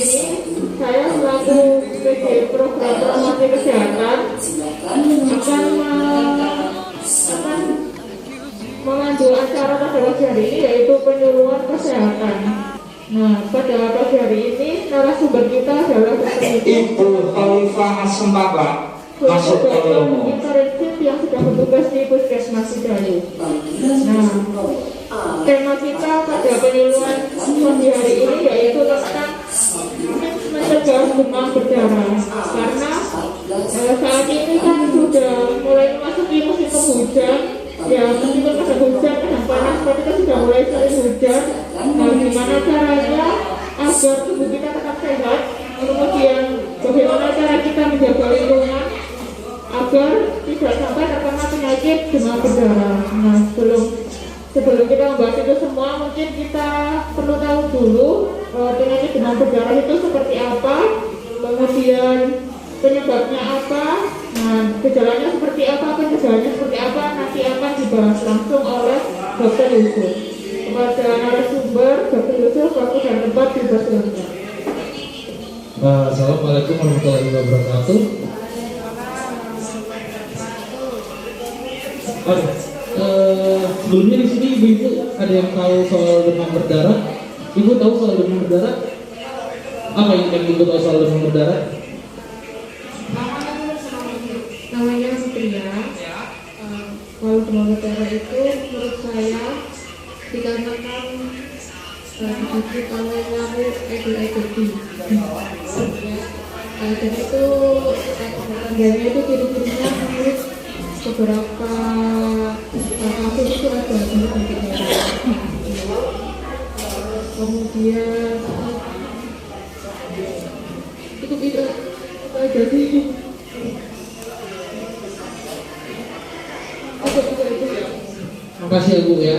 ini saya selaku PJ Program Promosi Kesehatan akan mengambil acara pada pagi hari ini, yaitu penyuluhan kesehatan. Nah, pada pagi hari ini narasumber kita adalah Ibu Khalifah Asempaka masuk ke Romo yang sudah bertugas di Puskesmas Sidrayu. Nah, tema kita pada penyuluhan pagi hari ini yaitu tentang mencegah demam berdarah, karena saat ini kan sudah mulai memasuki musim penghujan. Ya, meskipun ada hujan, kadang panas, tapi kita sudah mulai sering hujan. Nah, gimana caranya agar tubuh kita tetap sehat? Kemudian bagaimana cara kita menjaga lingkungan agar tidak sampai terkena penyakit demam berdarah. Nah, sebelum kita membahas itu semua, mungkin kita perlu tahu dulu penyakit demam berdarah itu seperti apa, kemudian penyebabnya apa, nah gejalanya seperti apa, pencegahannya seperti apa, nanti akan dibahas langsung oleh Dr. Yusuf. Kepada narasumber, Dr. Yusuf, waktu dan tempat dipersilakan. Assalamualaikum warahmatullahi wabarakatuh. Sebelumnya di sini ibu-ibu ada yang tahu soal demam berdarah? Ibu tahu soal demam berdarah? Apa yang ibu tahu soal demam berdarah? Namanya Satria. Kalau demam berdarah itu menurut saya dikarenakan digigit oleh nyamuk Aedes aegypti. Dan itu tandanya itu ciri-cirinya menurut beberapa kasus itu ada bentuk merah. Kemudian itu tidak jadi Makasih ya Bu ya.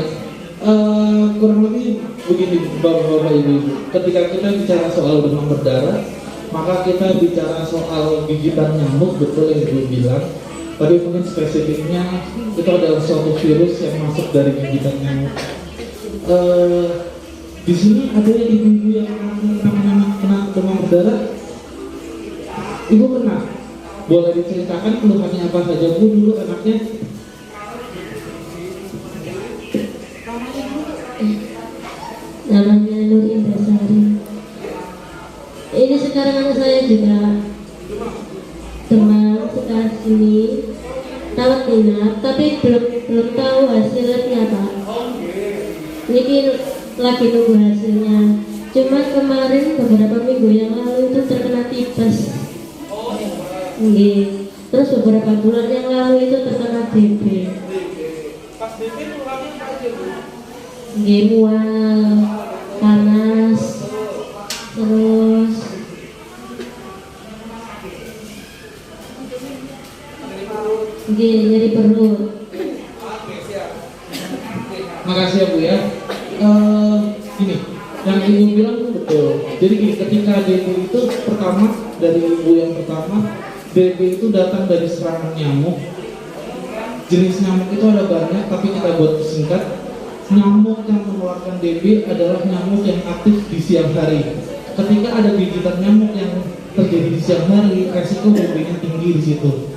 Kurang lebih begini Bapak-bapak Ibu, ketika kita bicara soal demam berdarah, maka kita bicara soal gigitan nyamuk, betul yang Ibu bilang. Tapi mungkin spesifiknya itu adalah suatu virus yang masuk dari gigitan nyamuk. Di sini ada ibu-ibu yang kena demam berdarah. Ibu kena? Boleh diceritakan keluhannya apa saja Bu dulu anaknya? Namanya Nur Indrasari. Ini sekarang anak saya juga demam sekarang ini, rawat inap, tapi belum tahu hasilnya Pak. Ini lagi nunggu hasilnya. Cuma kemarin beberapa minggu yang lalu itu terkena tipes. Terus beberapa bulan yang lalu itu terkena DB. Pas DB keluhannya apa aja Bu? Mual, panas, terus nyeri perut. Makasih ya Bu ya. Gini, yang Ibu bilang itu betul. Jadi gini, ketika DB itu pertama, dari Ibu yang pertama, DB itu datang dari serangan nyamuk. Jenis nyamuk itu ada banyak, tapi kita buat singkat. Nyamuk yang mengeluarkan DB adalah nyamuk yang aktif di siang hari. Ketika ada gigitan nyamuk yang terjadi di siang hari, resiko DB-nya tinggi di situ.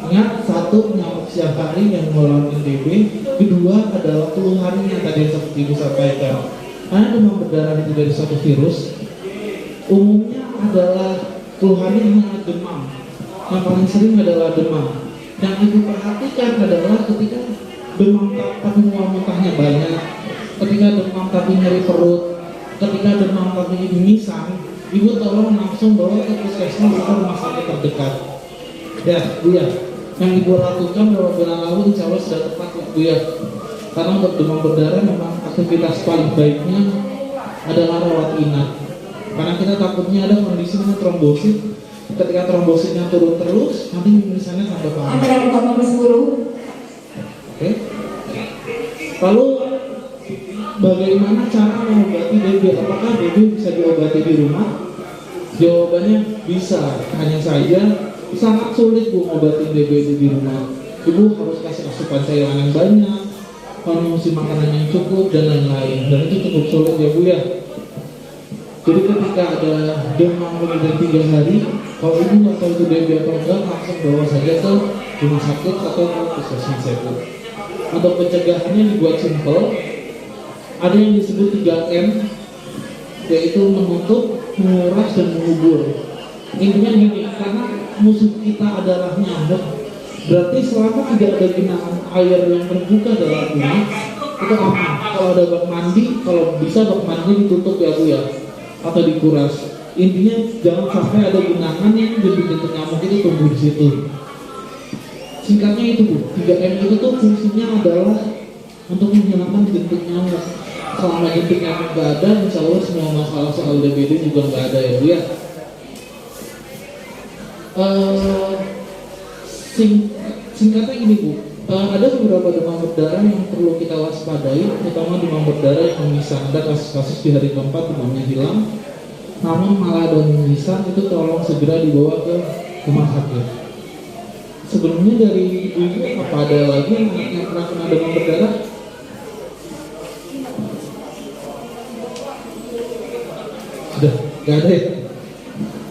Ingat, satu, nyamuk siang hari yang mengeluarkan DB. Kedua adalah keluhannya tadi yang seperti Ibu sampaikan. Karena demam berdarah itu dari suatu virus, umumnya adalah keluhannya hanya demam. Yang paling sering adalah demam. Yang Ibu perhatikan adalah ketika demam tapi mual muntahnya banyak, ketika demam tapi nyeri perut, ketika demam tapi mimisan, Ibu tolong langsung bawa ke puskesmas atau rumah sakit terdekat. Ya, Bu ya. Yang Ibu lakukan beberapa bulan lalu insya Allah sudah tepat Bu ya. Karena untuk demam berdarah memang aktivitas paling baiknya adalah rawat inap. Karena kita takutnya ada kondisi trombosit. Ketika trombositnya turun terus, nanti mimisannya sampai parah. Oke. Lalu bagaimana cara mengobati DB? Apakah DB bisa diobati di rumah? Jawabannya bisa. Hanya saja sangat sulit Bu mengobati DB itu di rumah. Ibu harus kasih asupan cairan yang banyak, konsumsi makanan yang cukup dan lain-lain. Dan itu cukup sulit ya Bu ya. Jadi ketika ada demam lebih dari 3 hari, kalau ibu nggak tahu itu DB atau enggak, langsung bawa saja ke rumah sakit atau ke puskesmas itu. Untuk pencegahannya dibuat simpel, ada yang disebut 3M, yaitu menutup, menguras, dan mengubur. Intinya gini, karena musuh kita adalah nyamuk, berarti selama tidak ada genangan air yang terbuka dalam rumah, itu aman. Kalau ada bak mandi, kalau bisa bak mandi ditutup ya Bu ya, atau dikuras. Intinya jangan sampai ada genangan yang jentik-jentik nyamuk itu tumbuh di situ. Singkatnya itu Bu, 3M itu tuh fungsinya adalah untuk menghilangkan jentik nyamuk. Selama jentik nyamuk nggak ada, insya Allah semua masalah soal DBD juga nggak ada ya Bu ya. Singkatnya ini Bu, ada beberapa demam berdarah yang perlu kita waspadai, terutama demam berdarah yang memisah. Ada kasus-kasus di hari keempat demamnya hilang, namun malah ada memisah, itu tolong segera dibawa ke rumah sakit. Sebelumnya dari ibu apa ada lagi yang pernah kena demam berdarah? Sudah, nggak ada ya?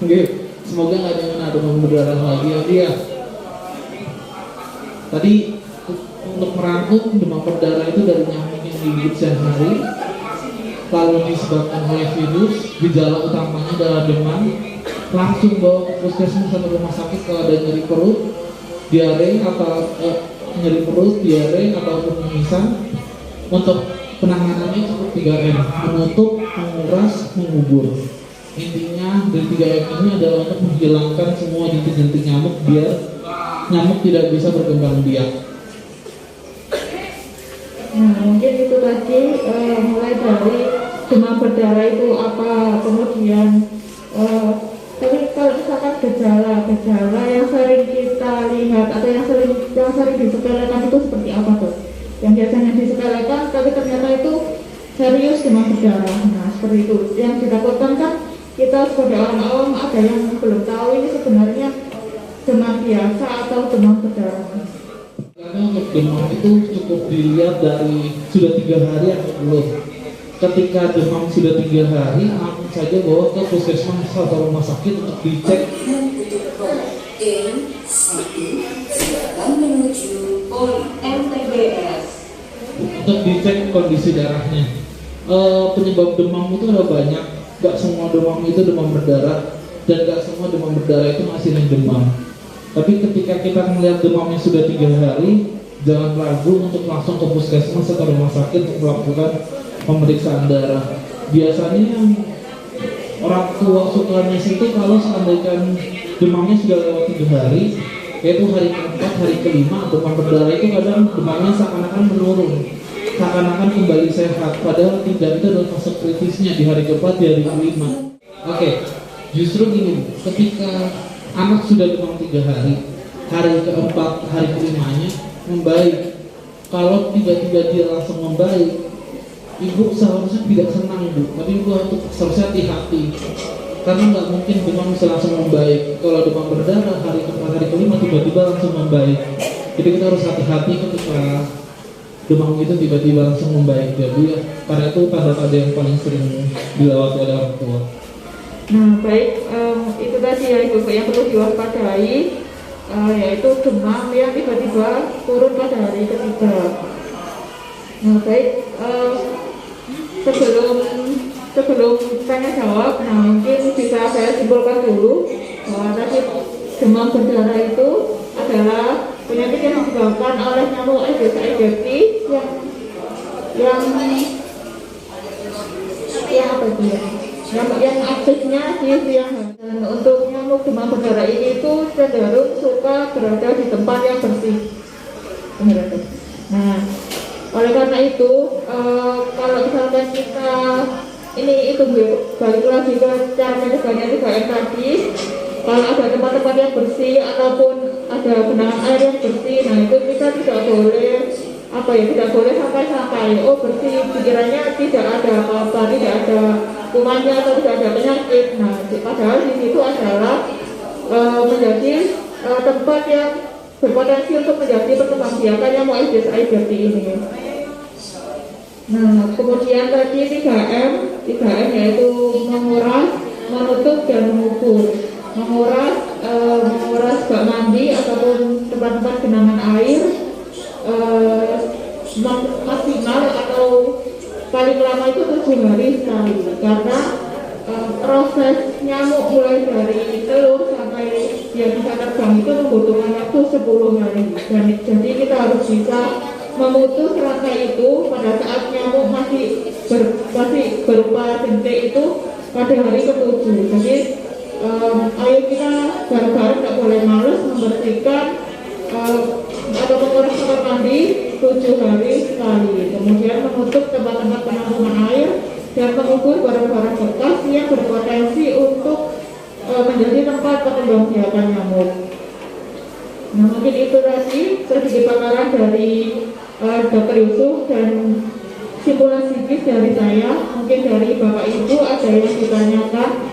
Oke, semoga nggak ada yang kena demam berdarah lagi ya dia. Tadi untuk merangkum, demam berdarah itu dari nyamuk yang digigit sehari, lalu disebabkan oleh virus. Gejala utamanya adalah demam, langsung bawa ke puskesmas atau rumah sakit kalau ada nyeri perut, diare atau nyeri perut, diare ataupun mimisan. Untuk penanganannya cukup 3M, menutup, menguras, mengubur. Intinya dari 3M ini adalah untuk menghilangkan semua jentik-jentik nyamuk biar nyamuk tidak bisa berkembang biak. Nah, mungkin itu tadi mulai dari demam berdarah itu apa, kemudian tapi kalau misalkan gejala yang sering kita lihat atau yang sering disepelekan itu seperti apa tuh? Yang biasanya disepelekan tapi ternyata itu serius demam berdarah. Nah, seperti itu. Yang ditakutkan kan kita sebagai orang awam ada yang belum tahu ini sebenarnya demam biasa atau demam berdarah. Karena untuk demam itu cukup dilihat dari sudah 3 hari atau belum. Ketika demam sudah 3 hari, langsung saja bawa ke puskesmas atau rumah sakit untuk dicek. Untuk dicek kondisi darahnya. Penyebab demam itu ada banyak. Gak semua demam itu demam berdarah, dan gak semua demam berdarah itu hasilnya demam. Tapi ketika kita melihat demamnya sudah 3 hari, jangan ragu untuk langsung ke puskesmas atau rumah sakit untuk melakukan pemeriksaan darah. Biasanya yang orang tua suka miss itu kalau seandainya demamnya sudah lewat 3 hari, yaitu hari keempat, hari kelima, demam berdarah itu kadang demamnya seakan-akan menurun, seakan-akan kembali sehat, padahal tidak, itu adalah fase kritisnya di hari keempat, di hari kelima. Oke, justru ini ketika anak sudah demam 3 hari, hari keempat, hari kelimanya membaik. Kalau tiba-tiba dia langsung membaik, ibu seharusnya tidak senang Bu, tapi ibu seharusnya hati-hati, karena nggak mungkin demam bisa langsung membaik. Kalau demam berdarah hari keempat, hari kelima tiba-tiba langsung membaik, jadi kita harus hati-hati ketika demam itu tiba-tiba langsung membaik ya Bu ya, karena itu tanda-tanda yang paling sering dilewati oleh orang tua. Nah, baik, itu tadi ya Ibu yang perlu diwaspadai, yaitu demam yang tiba-tiba turun pada hari ketiga. Nah, baik, sebelum tanya jawab, nah mungkin bisa saya simpulkan dulu bahwa tadi demam berdarah itu adalah penyakit yang disebabkan oleh nyamuk Aedes aegypti yang apa itu ya? Yang aktifnya di siang hari. Dan untuk nyamuk demam berdarah ini itu cenderung suka berada di tempat yang bersih. Nah, oleh karena itu kalau misalkan kita itu balik lagi ke cara mencegahnya 3M tadi, kalau ada tempat-tempat yang bersih ataupun ada genangan air yang bersih, nah itu kita tidak boleh sampai bersih, pikirannya tidak ada apa-apa, tidak ada kumannya atau tidak ada penyakit. Nah, padahal di situ adalah menjadi tempat yang berpotensi untuk menjadi perkembangbiakan nyamuk Aedes aegypti ini. Nah, kemudian tadi 3M 3M, yaitu menguras, menutup, dan mengukur. Menguras bak mandi ataupun tempat-tempat genangan air maksimal atau paling lama itu 7 hari sekali, karena proses nyamuk mulai dari telur sampai dia bisa terbang itu membutuhkan waktu 10 hari. Dan jadi kita harus bisa memutus rantai itu pada saat nyamuk masih berupa jentik itu pada hari ke-7. Jadi ayo kita bareng-bareng, tidak boleh males membersihkan atau menguras kamar mandi 7 hari sekali. Kemudian menutup tempat-tempat penampungan air dan mengukur barang-barang bekas yang berpotensi untuk menjadi tempat pengembangbiakan nyamuk. Nah, mungkin itu tadi sedikit paparan dari Dr. Yusuf dan simpulan sedikit dari saya. Mungkin dari Bapak Ibu ada yang ditanyakan.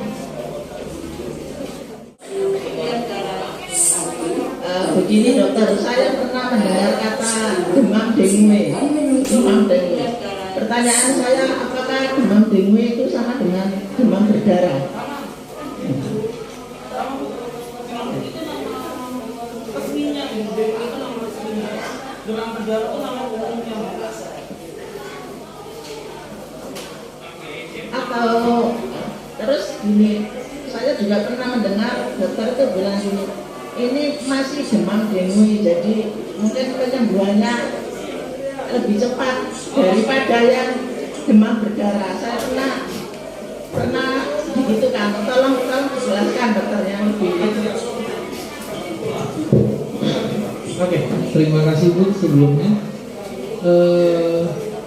Begini dokter, saya pernah mendengar kata demam dengue. Pertanyaan saya, apakah demam dengue itu sama dengan demam berdarah? Atau terus gini, saya juga pernah mendengar dokter itu bilang gini, ini masih demam dengue, jadi mungkin penyembuhannya lebih cepat daripada yang demam berdarah. Saya pernah begitu kan, tolong jelaskan dokter yang lebih. Oke, terima kasih Bu sebelumnya.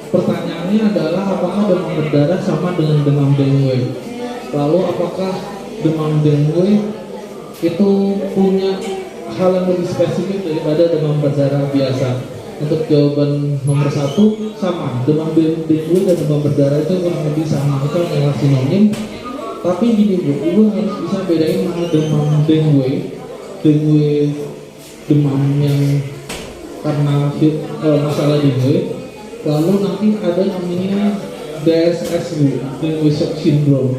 Pertanyaannya adalah apakah demam berdarah sama dengan demam dengue? Lalu apakah demam dengue itu punya hal yang lebih spesifik daripada demam berdarah biasa? Untuk jawaban nomor 1, sama. Demam dengue dan demam berdarah itu kurang lebih sama, itu adalah sinonim. Tapi gini Bu, Ibu harus bisa bedain mana demam dengue demam yang karena masalah dengue. Lalu nanti ada namanya DSS Bu, dengue shock syndrome.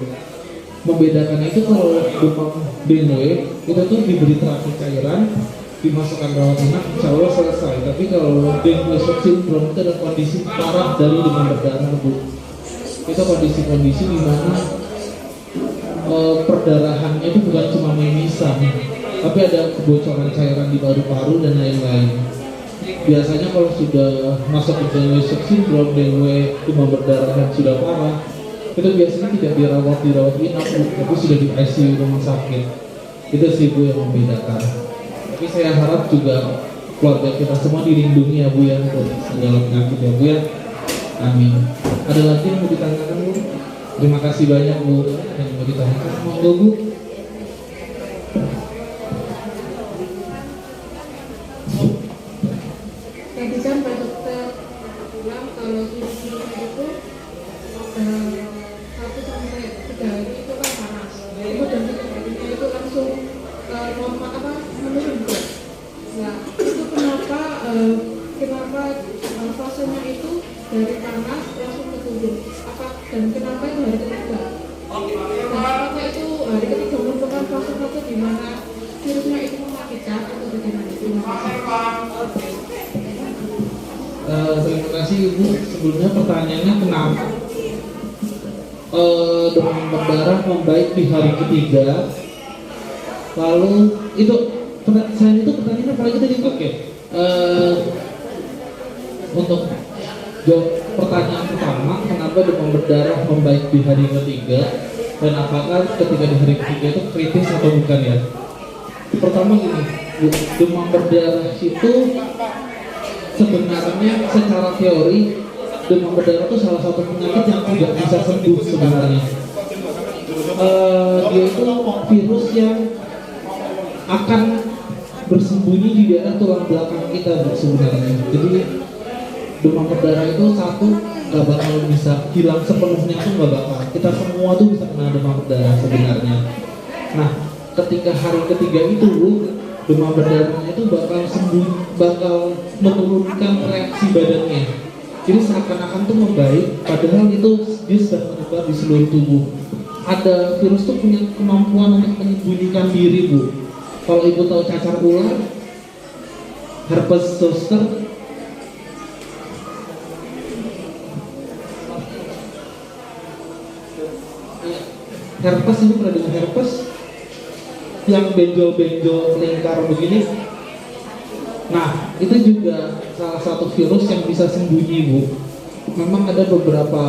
Membedakan itu kalau demam dengue itu tuh diberi terapi cairan, dimasukkan rawat inap, insya Allah selesai. Tapi kalau dengue shock syndrome itu adalah kondisi parah dari demam berdarah Bu. Itu kondisi-kondisi di mana perdarahannya itu bukan cuma mimisan, tapi ada kebocoran cairan di paru-paru dan lain-lain. Biasanya kalau sudah masuk ke dengue shock syndrome, dengue demam berdarah yang sudah parah, itu biasanya tidak dirawat inap, tapi sudah di ICU rumah sakit. Itu sih Bu yang membedakan. Tapi saya harap juga keluarga kita semua dilindungi ya Bu ya, untuk segala penyakit ya Bu ya. Amin. Ada lagi yang mau ditanyakan Bu? Terima kasih banyak Bu yang mau ditanyakan. Monggo Bu. Tadi kan Pak Dokter bilang kalau ciri-cirinya itu 1 sampai 3 hari itu kan panas. Kemudian 3 harinya itu langsung menurun. Nah, itu kenapa fasenya itu dari panas langsung ke turun? Dan kenapa itu hari ketiga? Dan apakah itu hari ketiga merupakan fase di mana virusnya itu mematikan atau bagaimana? Terima kasih Ibu. Sebelumnya pertanyaannya kenapa demam berdarah membaik di hari ketiga? Lalu itu pertanyaannya apa lagi tadi Bu? Oke. Untuk jawab pertanyaan pertama, kenapa demam berdarah membaik di hari ketiga dan apakah ketika di hari ketiga itu kritis atau bukan ya? Pertama gini, demam berdarah itu sebenarnya secara teori demam berdarah itu salah satu penyakit yang tidak bisa sembuh sebenarnya. Dia itu virus yang akan bersembunyi di daerah tulang belakang kita sebenarnya. Jadi demam berdarah itu satu nggak bakal bisa hilang sepenuhnya, itu nggak bakal. Kita semua tuh bisa kena demam berdarah sebenarnya. Nah, ketika hari ketiga itu demam berdarahnya itu bakal menurunkan reaksi badannya. Jadi seakan-akan tuh membaik, padahal itu dia sudah menyebar di seluruh tubuh. Ada virus tuh punya kemampuan untuk menyembunyikan diri, Bu. Kalau ibu tahu cacar ular, herpes zoster, herpes, ini pernah dengar herpes yang benjol-benjol lingkar begini? Nah, itu juga salah satu virus yang bisa sembunyi, Bu. Memang ada beberapa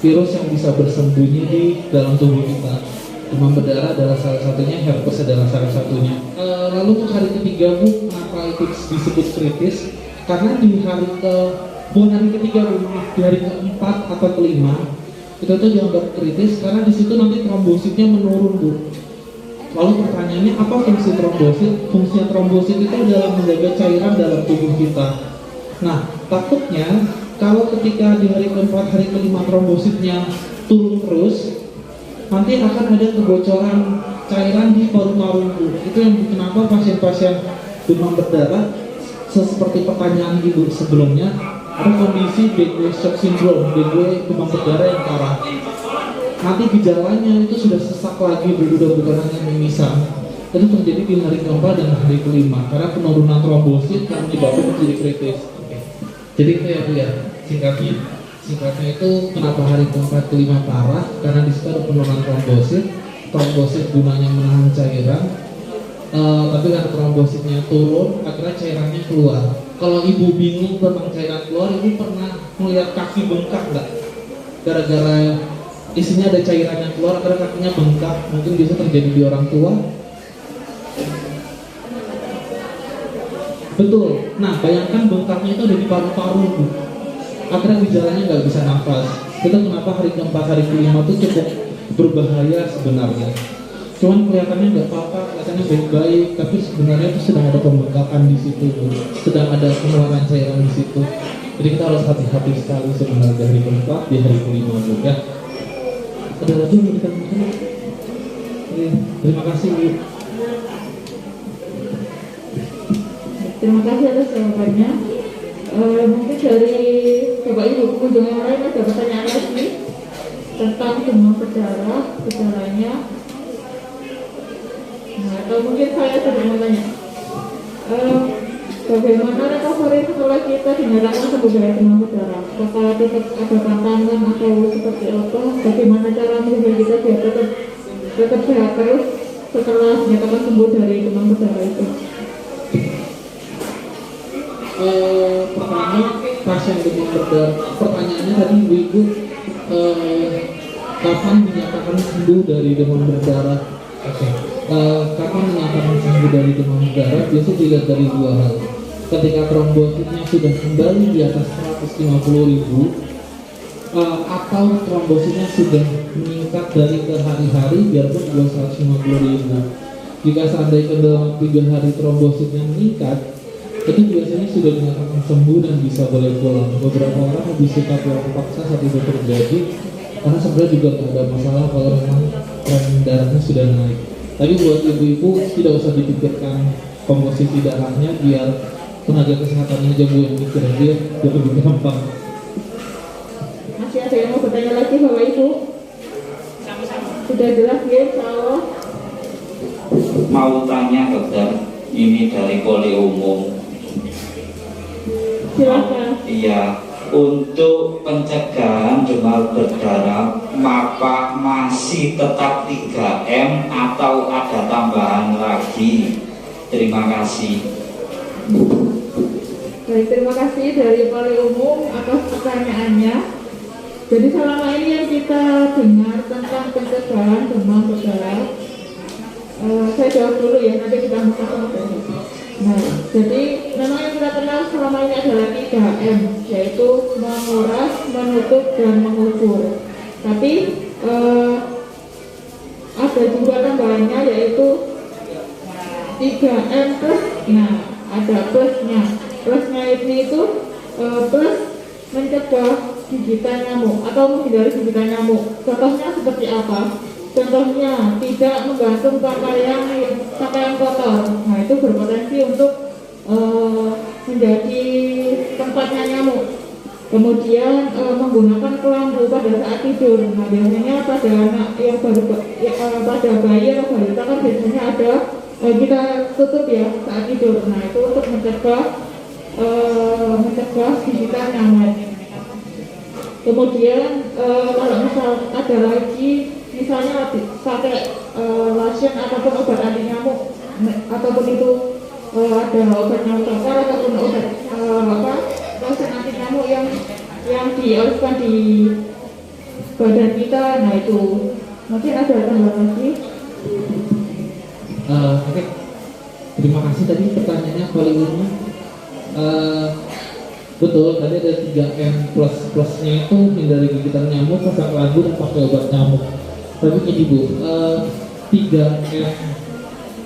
virus yang bisa bersembunyi di dalam tubuh kita. Demam berdarah adalah salah satunya, herpes adalah salah satunya. Lalu untuk hari ketiga, Bu, kenapa itu disebut kritis? Karena di hari bukan hari ketiga, Bu, di hari keempat atau kelima, itu tuh dianggap kritis karena di situ nanti trombositnya menurun, Bu. Lalu pertanyaannya, apa fungsi trombosit? Fungsi trombosit itu adalah menjaga cairan dalam tubuh kita. Nah, takutnya kalau ketika di hari keempat, hari kelima trombositnya turun terus, nanti akan ada kebocoran cairan di paru-paru. Itu yang kenapa pasien-pasien demam berdarah, seperti pertanyaan ibu sebelumnya, ada kondisi Dengue shock syndrome, dengue demam berdarah yang parah. Nanti gejalanya itu sudah sesak lagi, udah bukan hanya mimisan. Itu terjadi di hari keempat dan hari kelima karena penurunan trombosit yang menyebabkan menjadi kritis. Jadi itu ya Bu ya, singkatnya itu kenapa hari keempat kelima parah karena di situ ada penurunan trombosit gunanya menahan cairan. Tapi karena trombositnya turun, akhirnya cairannya keluar. Kalau ibu bingung tentang cairan keluar, ibu pernah melihat kaki bengkak nggak? Gara-gara isinya ada cairan yang keluar, karena kakinya bengkak, mungkin bisa terjadi di orang tua. Betul. Nah, bayangkan bengkaknya itu ada di paru-paru, Bu. Akhirnya gejalanya nggak bisa nafas. Itu kenapa hari keempat, hari kelima itu cukup berbahaya sebenarnya. Cuman kelihatannya nggak apa-apa, kelihatannya baik-baik, tapi sebenarnya itu sedang ada pembengkakan di situ, Bu. Sedang ada pengeluaran cairan di situ. Jadi kita harus hati-hati sekali sebenarnya di hari keempat, di hari kelima, Bu ya. Ada lagi yang kita mungkin? Terima kasih, Bu. Terima kasih atas jawabannya. Mungkin dari Bapak Ibu pengunjung yang lain ada pertanyaan lagi tentang demam berdarah, gejalanya. Nah, atau mungkin saya sudah mau tanya, bagaimana recovery setelah kita dinyatakan sembuh dari demam berdarah? Apakah tetap ada tantangan atau seperti apa? Bagaimana cara menjaga kita biar tetap sehat terus setelah dinyatakan sembuh dari demam berdarah itu? Pertama, pasien demam berdarah. Pertanyaannya tadi ibu, kapan dinyatakan sembuh dari demam berdarah? Kapan dinyatakan sembuh dari demam berdarah? Biasanya dilihat dari dua hal. Ketika trombositnya sudah kembali di atas 150.000, atau trombositnya sudah meningkat dari ke hari-hari, biarpun di bawah 150.000. Jika seandainya dalam 3 hari trombositnya meningkat, itu biasanya sudah dinyatakan sembuh dan bisa boleh pulang. Beberapa orang lebih suka pulang paksa saat itu terjadi, karena sebenarnya juga tidak ada masalah kalau memang tren darahnya sudah naik. Tapi buat ibu-ibu tidak usah dipikirkan komposisi darahnya, biar tenaga kesehatannya aja Bu yang mikir, dia lebih gampang. Masih ada yang mau bertanya lagi Bapak Ibu? Sudah jelas ya, insya Allah. Mau tanya dokter, ini dari poli umum. Silakan. Iya, untuk pencegahan demam berdarah, maka masih tetap 3M atau ada tambahan lagi? Terima kasih. Baik, terima kasih dari Poli Umum atas pertanyaannya. Jadi selama ini yang kita dengar tentang pencegahan demam berdarah, saya jawab dulu ya, nanti kita masuk ke. Nah, jadi memang yang kita kenal selama ini adalah 3M, yaitu menguras, menutup, dan mengukur. Tapi ada juga tambahannya, yaitu 3M plus. Nah, ada plusnya. Plusnya ini itu plus mencegah gigitan nyamuk atau menghindari gigitan nyamuk. Contohnya seperti apa? Contohnya tidak menggantung pakaian kotor. Nah, itu berpotensi untuk menjadi tempatnya nyamuk. Kemudian menggunakan kelambu pada saat tidur. Nah, biasanya pada anak yang baru pada bayi atau balita kan biasanya ada kita tutup ya saat tidur. Nah, itu untuk mencegah gigitan nyamuk. Kemudian kalau misal ada lagi misalnya pakai lotion ataupun obat anti nyamuk ataupun itu ada obat nyamuk bakar ataupun obat lotion anti nyamuk yang dioleskan di badan kita. Nah, itu mungkin ada tambahan lagi. Oke, terima kasih tadi pertanyaannya paling umum. Betul, tadi ada 3M plusnya itu hindari gigitan nyamuk, pasang kelambu, dan pakai obat nyamuk. Tapi gini Bu, 3M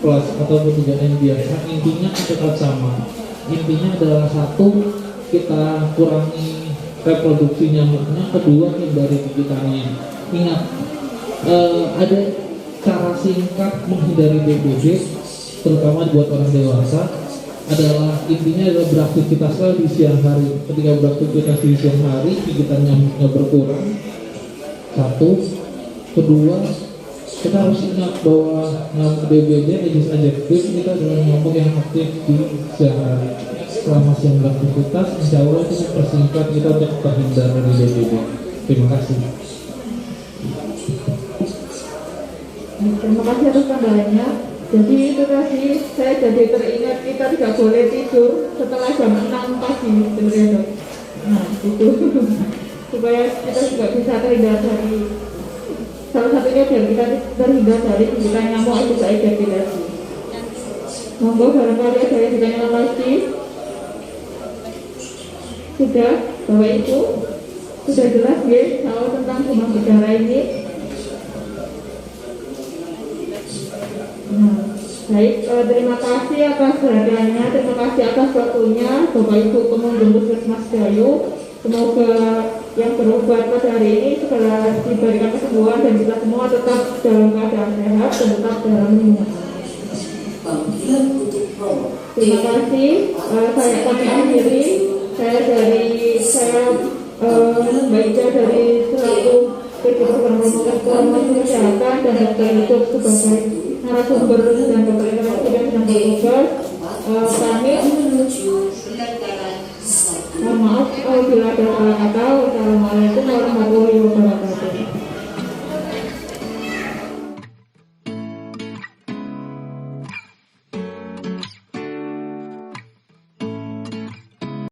plus ataupun 3M biasa intinya tetap sama. Intinya adalah satu, kita kurangi reproduksi nyamuknya, kedua hindari gigitannya. Ingat, ada cara singkat menghindari DBD, terutama buat orang dewasa, adalah intinya adalah beraktivitaslah di siang hari. Ketika beraktivitas di siang hari, gigitan nyamuknya berkurang. Satu, kedua, kita harus ingat bahwa nyamuk DBD Aedes aegypti itu adalah nyamuk yang aktif di siang hari. Selama siang beraktivitas, insya Allah itu mempersingkat kita untuk terhindar dari DBD. Terima kasih. Terima kasih atas tambahannya. Jadi itu tadi saya jadi teringat kita tidak boleh tidur setelah jam 6 pagi sebenarnya dok. Nah itu supaya kita juga bisa terhindar dari, salah satunya biar kita terhindar dari gigitan nyamuk itu Aedes aegypti. Monggo barangkali ada yang ditanyakan lagi. Sudah, Bapak Ibu sudah jelas ya soal tentang demam berdarah ini. Nah, baik, terima kasih atas perhatiannya, terima kasih atas waktunya Bapak Ibu pengunjung Puskesmas Gayo. Semoga yang berobat pada hari ini segera diberikan kesembuhan dan kita semua tetap dalam keadaan sehat dan tetap dalam lindungan. Terima kasih. Kami akhiri. Saya Mbak Ija dari selaku PT Program Kesehatan dan Dokter Hidup sebagai narasumber dan dokter interaksi yang sedang bertugas. Kami mohon maaf bila ada salah kata. Wassalamualaikum warahmatullahi wabarakatuh.